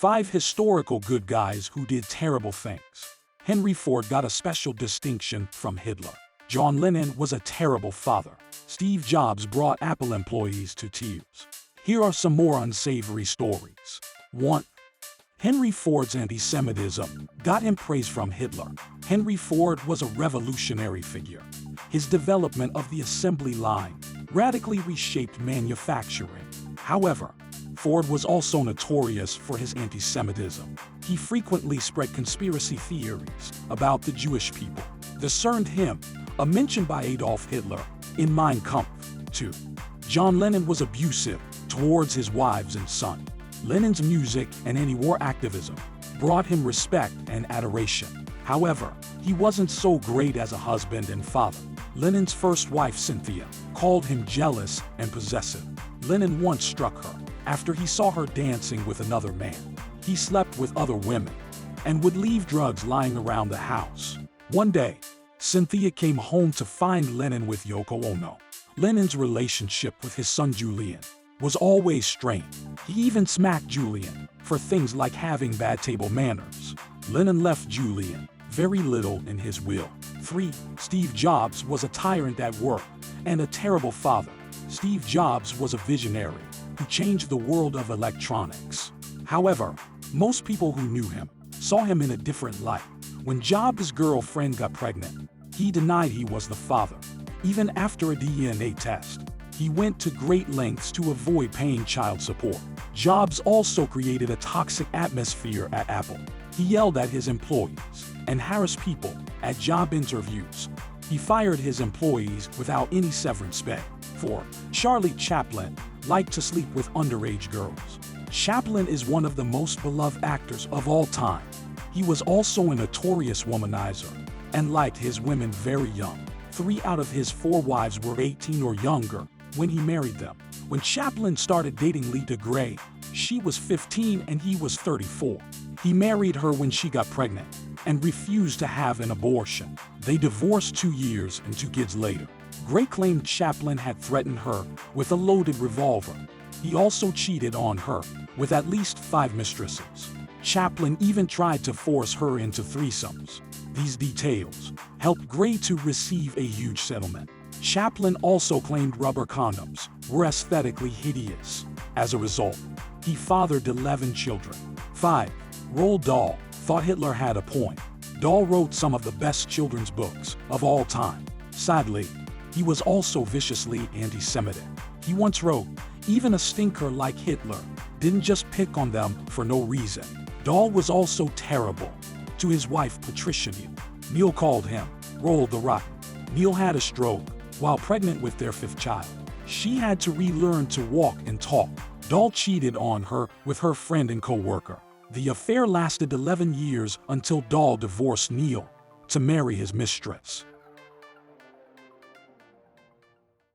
5 historical good guys who did terrible things. Henry Ford got a special distinction from Hitler. John Lennon was a terrible father. Steve Jobs brought Apple employees to tears. Here are some more unsavory stories. 1. Henry Ford's anti-Semitism got him praise from Hitler. Henry Ford was a revolutionary figure. His development of the assembly line radically reshaped manufacturing. However, Ford was also notorious for his anti-Semitism. He frequently spread conspiracy theories about the Jewish people. This earned him a mention by Adolf Hitler in Mein Kampf. 2. John Lennon was abusive towards his wives and son. Lennon's music and anti-war activism brought him respect and adoration. However, he wasn't so great as a husband and father. Lennon's first wife, Cynthia, called him jealous and possessive. Lennon once struck her after he saw her dancing with another man. He slept with other women and would leave drugs lying around the house. One day, Cynthia came home to find Lennon with Yoko Ono. Lennon's relationship with his son Julian was always strained. He even smacked Julian for things like having bad table manners. Lennon left Julian very little in his will. 3. Steve Jobs was a tyrant at work and a terrible father. Steve Jobs was a visionary who changed the world of electronics. However, most people who knew him saw him in a different light. When Jobs' girlfriend got pregnant, he denied he was the father. Even after a DNA test, he went to great lengths to avoid paying child support. Jobs also created a toxic atmosphere at Apple. He yelled at his employees and harassed people at job interviews. He fired his employees without any severance pay. 4. Charlie Chaplin liked to sleep with underage girls. Chaplin is one of the most beloved actors of all time. He was also a notorious womanizer and liked his women very young. 3 out of his 4 wives were 18 or younger when he married them. When Chaplin started dating Lita Grey, she was 15 and he was 34. He married her when she got pregnant and refused to have an abortion. They divorced 2 years and 2 kids later. Grey claimed Chaplin had threatened her with a loaded revolver. He also cheated on her with at least 5 mistresses. Chaplin even tried to force her into threesomes. These details helped Grey to receive a huge settlement. Chaplin also claimed rubber condoms were aesthetically hideous. As a result, he fathered 11 children. 5. Roald Dahl thought Hitler had a point. Dahl wrote some of the best children's books of all time. Sadly, he was also viciously anti-Semitic. He once wrote, "Even a stinker like Hitler didn't just pick on them for no reason." Dahl was also terrible to his wife Patricia Neal. Neal called him Roald the Rotten. Neal had a stroke while pregnant with their 5th child. She had to relearn to walk and talk. Dahl cheated on her with her friend and co-worker. The affair lasted 11 years until Dahl divorced Neal to marry his mistress.